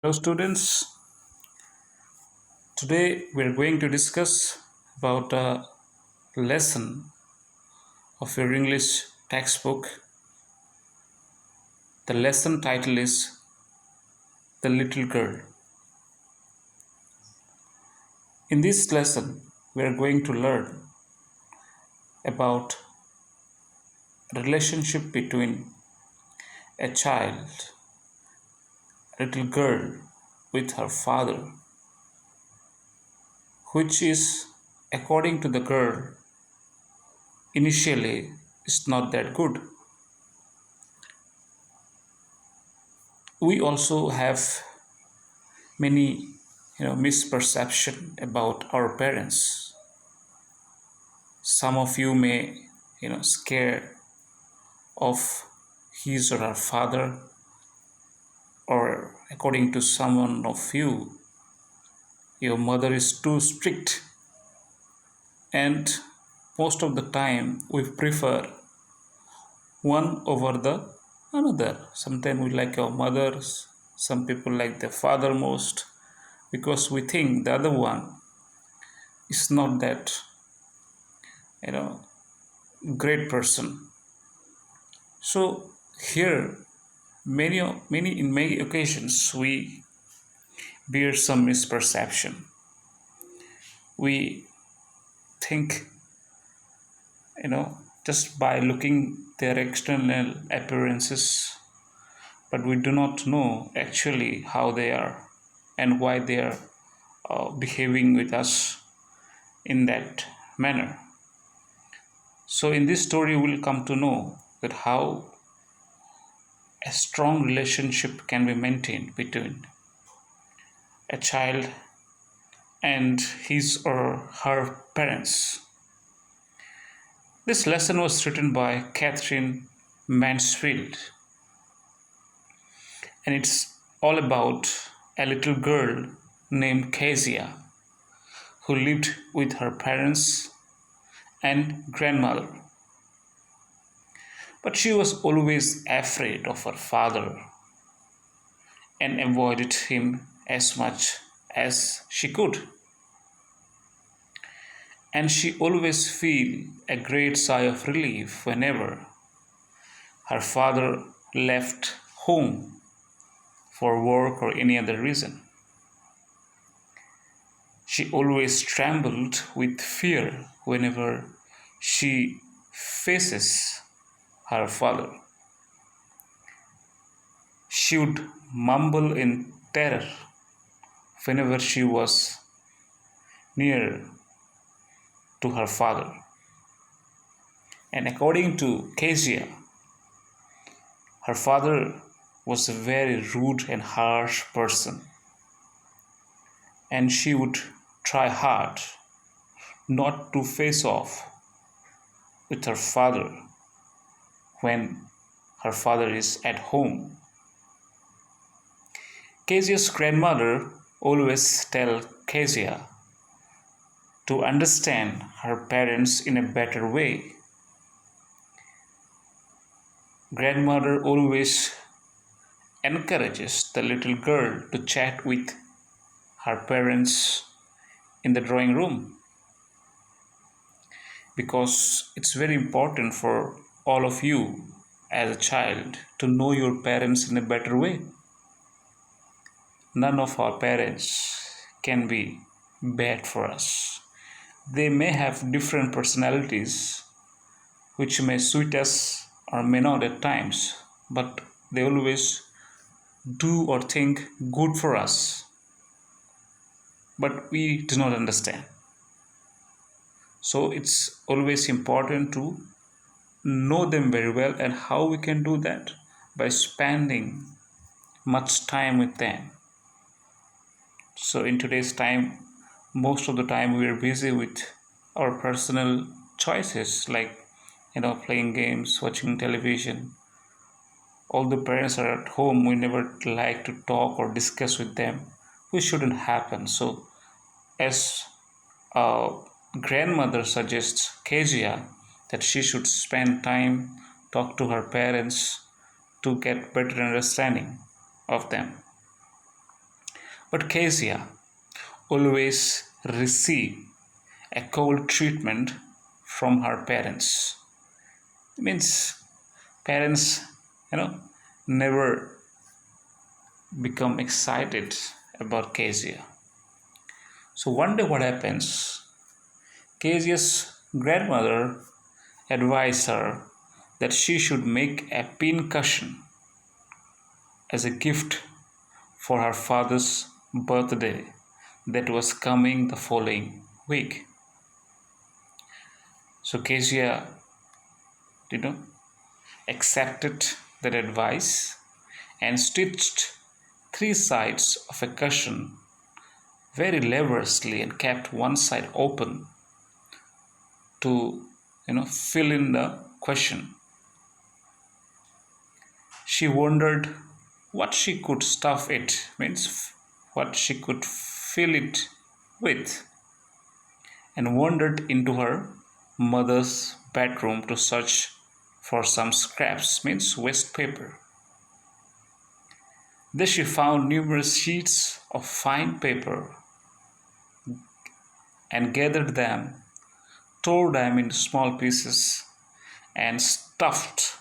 Hello, students. Today we are going to discuss about a lesson of your English textbook. The lesson title is The Little Girl. In this lesson, we are going to learn about a relationship between a child, a little girl, with her father, which is, according to the girl, initially is not that good. We also have many misperception about our parents. Some of you may scare of his or her father, or according to someone of you, your mother is too strict, and most of the time we prefer one over the another. Sometimes we like our mothers, some people like their father most, because we think the other one is not that you know great person. So here, many occasions we bear some misperception. We think, just by looking their external appearances, but we do not know actually how they are and why they are behaving with us in that manner. So in this story, we'll come to know that how a strong relationship can be maintained between a child and his or her parents. This lesson was written by Catherine Mansfield, and it's all about a little girl named Kezia who lived with her parents and grandmother. But she was always afraid of her father and avoided him as much as she could. And she always felt a great sigh of relief whenever her father left home for work or any other reason. She always trembled with fear whenever she faces her father. She would mumble in terror whenever she was near to her father. And according to Kezia, her father was a very rude and harsh person, and she would try hard not to face off with her father when her father is at home. Kezia's grandmother always tell Kezia to understand her parents in a better way. Grandmother always encourages the little girl to chat with her parents in the drawing room, because it's very important for all of you as a child to know your parents in a better way. None of our parents can be bad for us. They may have different personalities which may suit us or may not at times, but they always do or think good for us, but we do not understand. So it's always important to know them very well, and how we can do that? By spending much time with them. So in today's time, most of the time we are busy with our personal choices, like playing games, watching television. All the parents are at home, we never like to talk or discuss with them, which shouldn't happen. So as a grandmother suggests Kezia that she should spend time, talk to her parents to get better understanding of them. But Kezia always received a cold treatment from her parents. It means parents, you know, never become excited about Kezia. So one day what happens? Kezia's grandmother advised her that she should make a pin cushion as a gift for her father's birthday that was coming the following week. So Kezia, you know, accepted that advice and stitched three sides of a cushion very laboriously and kept one side open to fill in the question. She wondered what she could stuff it, means what she could fill it with, and wandered into her mother's bedroom to search for some scraps, means waste paper. There she found numerous sheets of fine paper and gathered them, tore them into small pieces, and stuffed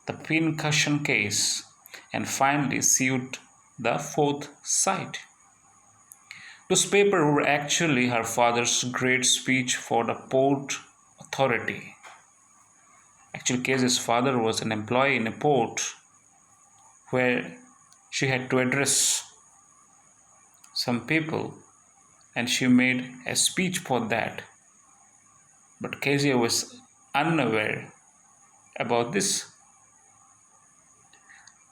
the pin cushion case, and finally sewed the fourth side. Those papers were actually her father's great speech for the port authority. Actually, Kezia's father was an employee in a port where she had to address some people, and she made a speech for that. But Kezia was unaware about this.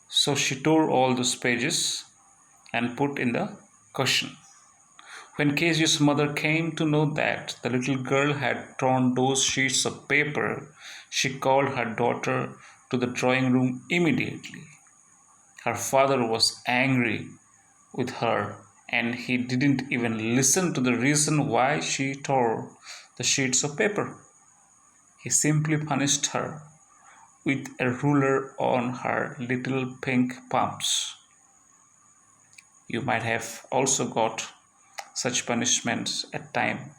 So she tore all those pages and put in the cushion. When Kezia's mother came to know that the little girl had torn those sheets of paper, she called her daughter to the drawing room immediately. Her father was angry with her, and he didn't even listen to the reason why she tore the sheets of paper. He simply punished her with a ruler on her little pink palms. You might have also got such punishments at time,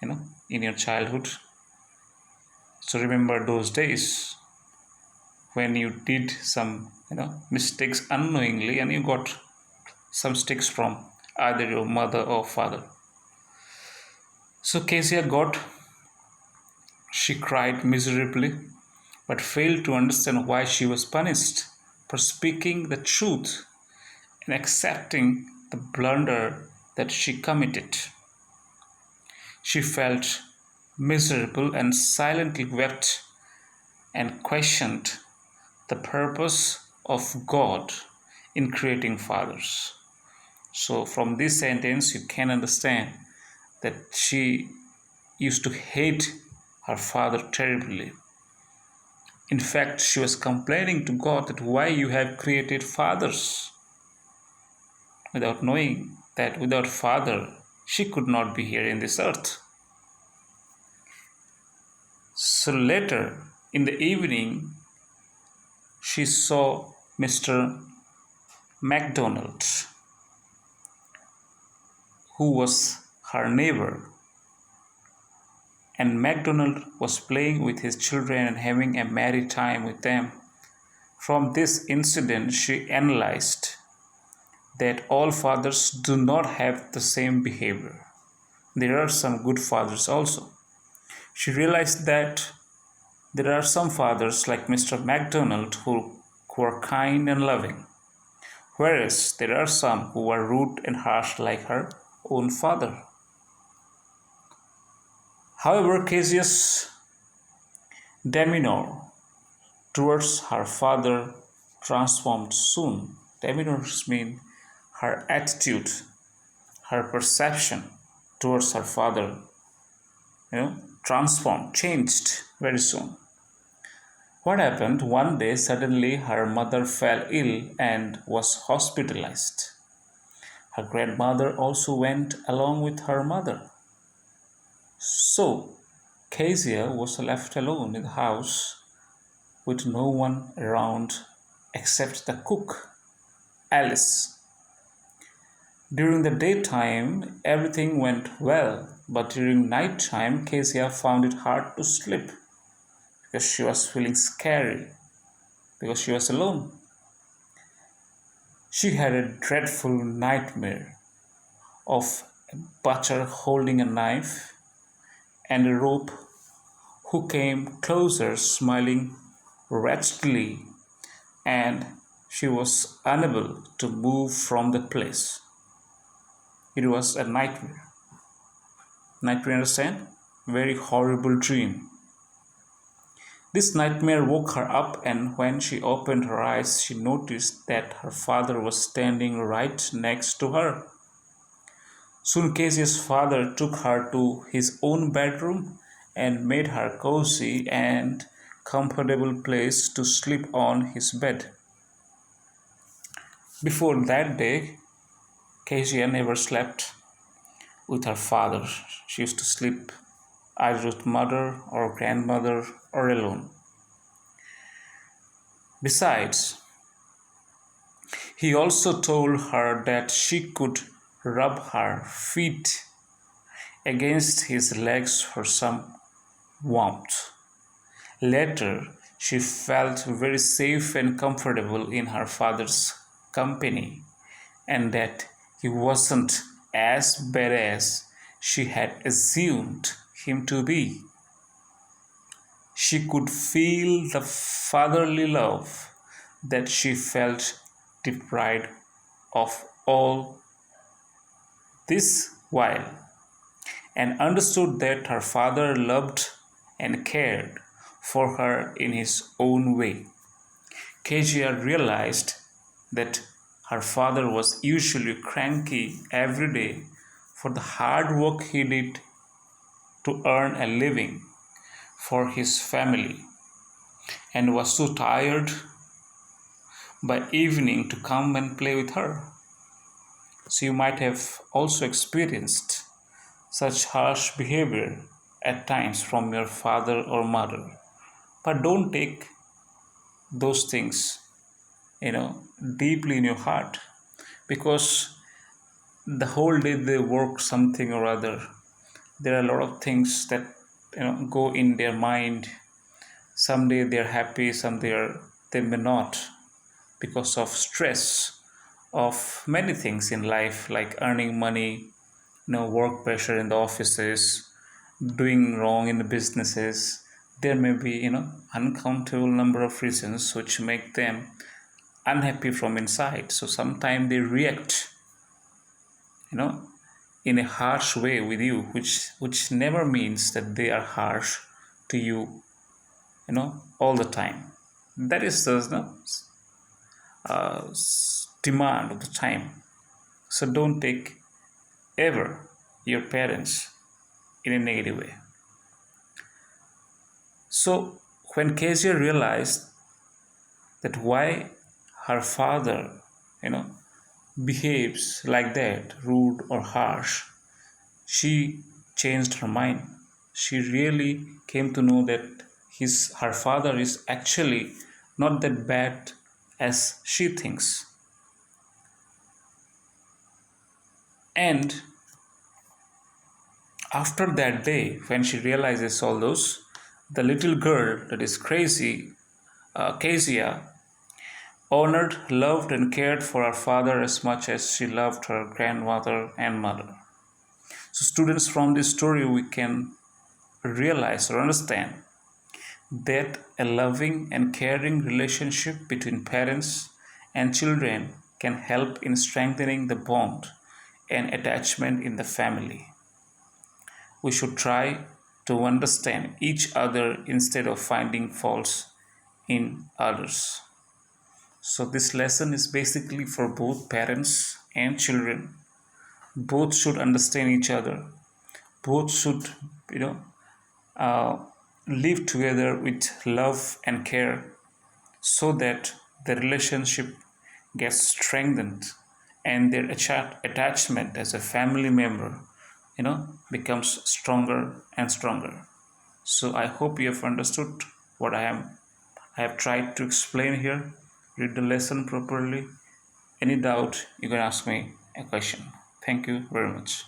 in your childhood. So remember those days when you did some, mistakes unknowingly, and you got some sticks from either your mother or father. So Kezia she cried miserably, but failed to understand why she was punished for speaking the truth and accepting the blunder that she committed. She felt miserable and silently wept and questioned the purpose of God in creating fathers. So, from this sentence, you can understand that she used to hate her father terribly. In fact, she was complaining to God that why you have created fathers, without knowing that without father she could not be here in this earth. So later in the evening, she saw Mr. MacDonald, who was her neighbor, and MacDonald was playing with his children and having a merry time with them. From this incident, she analyzed that all fathers do not have the same behavior. There are some good fathers also. She realized that there are some fathers like Mr. MacDonald who are kind and loving, whereas there are some who are rude and harsh like her own father. However, Kezia's demeanor towards her father transformed soon. Demeanors mean her attitude, her perception towards her father, transformed, changed very soon. What happened? One day, suddenly, her mother fell ill and was hospitalized. Her grandmother also went along with her mother. So, Kezia was left alone in the house with no one around except the cook, Alice. During the daytime, everything went well, but during nighttime, Kezia found it hard to sleep because she was feeling scary because she was alone. She had a dreadful nightmare of a butcher holding a knife and a rope who came closer smiling wretchedly, and she was unable to move from the place. It was a nightmare. Nightmare, understand? Very horrible dream. This nightmare woke her up, and when she opened her eyes, she noticed that her father was standing right next to her. Soon Casey's father took her to his own bedroom and made her cozy and comfortable place to sleep on his bed. Before that day, Kezia never slept with her father. She used to sleep either with mother or grandmother or alone. Besides, he also told her that she could rub her feet against his legs for some warmth. Later, she felt very safe and comfortable in her father's company, and that he wasn't as bad as she had assumed him to be. She could feel the fatherly love that she felt deprived of all this while, and understood that her father loved and cared for her in his own way. Kezia realized that her father was usually cranky every day for the hard work he did to earn a living for his family, and was so tired by evening to come and play with her. So you might have also experienced such harsh behavior at times from your father or mother. But don't take those things, deeply in your heart, because the whole day they work something or other. There are a lot of things that go in their mind. Someday they're happy, they may not, because of stress of many things in life, like earning money, work pressure in the offices, doing wrong in the businesses. There may be uncountable number of reasons which make them unhappy from inside. So sometimes they react you know in a harsh way with you, which never means that they are harsh to you, all the time. That is the demand of the time. So don't take ever your parents in a negative way. So when Kezia realized that why her father, you know, behaves like that, rude or harsh, she changed her mind. She really came to know that her father is actually not that bad as she thinks. And after that day, when she realizes all those, the little girl that is crazy, Kezia, honored, loved, and cared for her father as much as she loved her grandmother and mother. So, students, from this story, we can realize or understand that a loving and caring relationship between parents and children can help in strengthening the bond and attachment in the family. We should try to understand each other instead of finding faults in others. So, this lesson is basically for both parents and children. Both should understand each other. Both should, you know, uh, live together with love and care, so that the relationship gets strengthened and their attachment as a family member, becomes stronger and stronger. So I hope you have understood what I have tried to explain here. Read the lesson properly. Any doubt, you can ask me a question. Thank you very much.